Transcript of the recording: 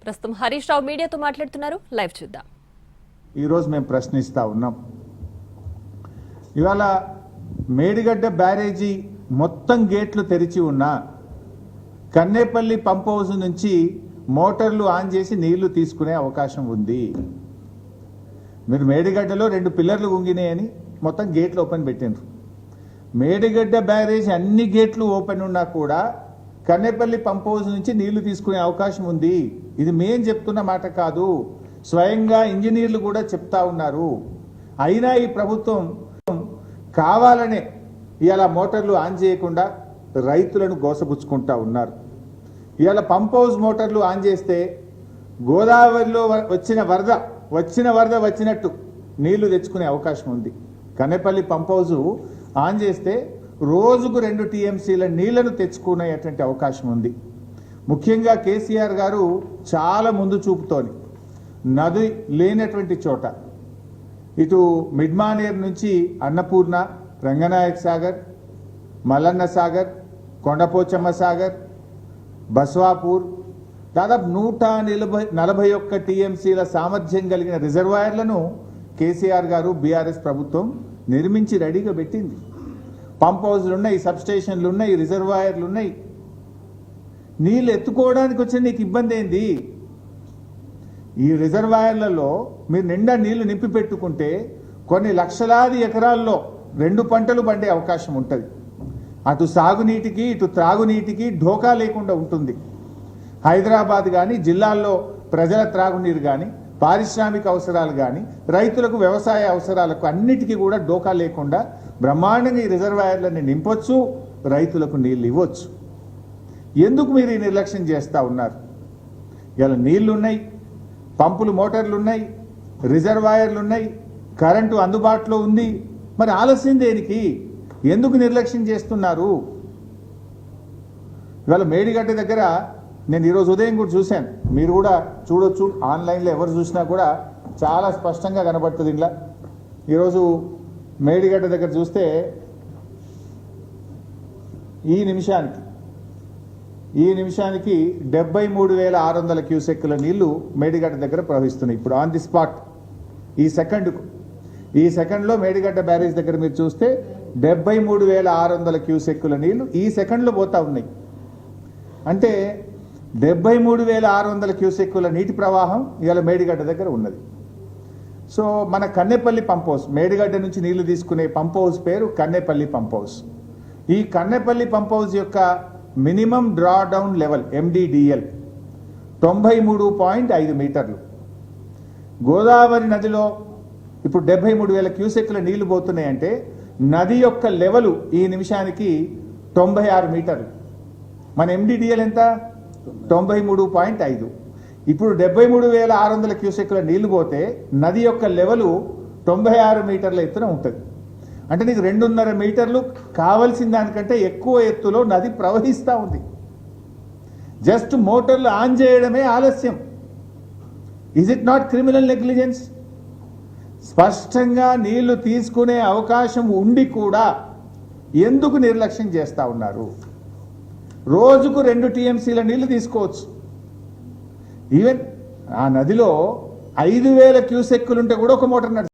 ప్రస్తుతం హరీష్ రావు మీడియాతో మాట్లాడుతున్నారు. లైవ్ చూద్దాం. ఈ రోజు మేము ప్రశ్నిస్తా ఉన్నాం. ఇవాళ మేడిగడ్డ బ్యారేజీ మొత్తం గేట్లు తెరిచి ఉన్నా కన్నేపల్లి పంప్ హౌస్ నుంచి మోటార్లు ఆన్ చేసి నీళ్లు తీసుకునే అవకాశం ఉంది. మీరు మేడిగడ్డలో 2 పిల్లర్లు గుంగినాయని మొత్తం గేట్లు ఓపెన్ పెట్టిండ్రు. మేడిగడ్డ బ్యారేజ్ అన్ని గేట్లు ఓపెన్ ఉన్నా కూడా కన్నేపల్లి పంప్ హౌస్ నుంచి నీళ్లు తీసుకునే అవకాశం ఉంది. ఇది మేం చెప్తున్న మాట కాదు, స్వయంగా ఇంజనీర్లు కూడా చెప్తా ఉన్నారు. అయినా ఈ ప్రభుత్వం కావాలనే ఇవాళ మోటార్లు ఆన్ చేయకుండా రైతులను గోసపుచ్చుకుంటా ఉన్నారు. ఇవాళ పంప్ హౌస్ మోటార్లు ఆన్ చేస్తే గోదావరిలో వచ్చిన వరద వచ్చినట్టు నీళ్లు తెచ్చుకునే అవకాశం ఉంది. కన్నేపల్లి పంప్ హౌస్ ఆన్ చేస్తే రోజుకు 2 టీఎంసీల నీళ్లను తెచ్చుకునేటువంటి అవకాశం ఉంది. ముఖ్యంగా కేసీఆర్ గారు చాలా ముందు చూపుతోని నది లేనటువంటి చోట ఇటు మిడ్మానేర్ నుంచి అన్నపూర్ణ, రంగనాయక్ సాగర్, మల్లన్న సాగర్, కొండపోచమ్మ సాగర్, బస్వాపూర్ దాదాపు 141 టీఎంసీల సామర్థ్యం కలిగిన రిజర్వాయర్లను కేసీఆర్ గారు బీఆర్ఎస్ ప్రభుత్వం నిర్మించి రెడీగా పెట్టింది. పంప్ హౌస్లు ఉన్నాయి, సబ్స్టేషన్లు ఉన్నాయి, రిజర్వాయర్లు ఉన్నాయి. నీళ్ళు ఎత్తుకోవడానికి వచ్చిన నీకు ఇబ్బంది ఏంది? ఈ రిజర్వాయర్లలో మీరు నిండా నీళ్లు నింపి పెట్టుకుంటే కొన్ని లక్షలాది ఎకరాల్లో 2 పంటలు పండే అవకాశం ఉంటుంది. అటు సాగునీటికి ఇటు త్రాగునీటికి ఢోకా లేకుండా ఉంటుంది. హైదరాబాద్ కానీ జిల్లాల్లో ప్రజల త్రాగునీరు కానీ పారిశ్రామిక అవసరాలు కానీ రైతులకు వ్యవసాయ అవసరాలకు అన్నిటికీ కూడా డోకా లేకుండా బ్రహ్మాండంగా ఈ రిజర్వాయర్లని నింపొచ్చు, రైతులకు నీళ్ళు ఇవ్వచ్చు. ఎందుకు మీరు ఈ నిర్లక్ష్యం చేస్తూ ఉన్నారు? ఇలా నీళ్లు ఉన్నాయి, పంపులు మోటార్లు ఉన్నాయి, రిజర్వాయర్లు ఉన్నాయి, కరెంటు అందుబాటులో ఉంది. మరి ఆలస్యం దేనికి? ఎందుకు నిర్లక్ష్యం చేస్తున్నారు? ఇవాళ మేడిగడ్డ దగ్గర నేను ఈరోజు ఉదయం కూడా చూశాను, మీరు కూడా చూడొచ్చు, ఆన్లైన్లో ఎవరు చూసినా కూడా చాలా స్పష్టంగా కనబడుతుంది. ఇలా ఈరోజు మేడిగడ్డ దగ్గర చూస్తే ఈ నిమిషానికి 73,600 క్యూసెక్కుల నీళ్లు మేడిగడ్డ దగ్గర ప్రవహిస్తున్నాయి. ఇప్పుడు ఆన్ ది స్పాట్ ఈ సెకండ్లో మేడిగడ్డ బ్యారేజ్ దగ్గర మీరు చూస్తే 73,600 క్యూసెక్కుల నీళ్లు ఈ సెకండ్లో పోతా ఉన్నాయి. అంటే 73,600 క్యూసెక్కుల నీటి ప్రవాహం ఇవాళ మేడిగడ్డ దగ్గర ఉన్నది. సో మన కన్నేపల్లి పంప్ హౌస్, మేడిగడ్డ నుంచి నీళ్లు తీసుకునే పంప్ హౌస్ పేరు కన్నేపల్లి పంప్ హౌస్. ఈ కన్నేపల్లి పంప్ హౌస్ యొక్క minimum draw down level MDDL 93.5 మీటర్లు. గోదావరి నదిలో ఇప్పుడు 73,000 క్యూసెక్కుల నీళ్లు పోతున్నాయంటే నది యొక్క లెవెలు ఈ నిమిషానికి 96 మీటర్లు. మన MDDL ఎంత? 93.5. ఇప్పుడు 73,600 క్యూసెక్కుల నీళ్లు పోతే నది యొక్క లెవెలు 96 మీటర్ల ఎత్తున ఉంటుంది. అంటే నీకు 2.5 మీటర్లు కావలసిన దానికంటే ఎక్కువ ఎత్తులో నది ప్రవహిస్తూ ఉంది. జస్ట్ మోటార్లు ఆన్ చేయడమే ఆలస్యం. Is it not criminal negligence? స్పష్టంగా నీళ్లు తీసుకునే అవకాశం ఉండి కూడా ఎందుకు నిర్లక్ష్యం చేస్తూ ఉన్నారు? రోజుకు 2 టీఎంసీల నీళ్లు తీసుకోవచ్చు. ఈవెన్ ఆ నదిలో 5,000 క్యూసెక్కులుంటే కూడా ఒక మోటార్ నడుస్తుంది.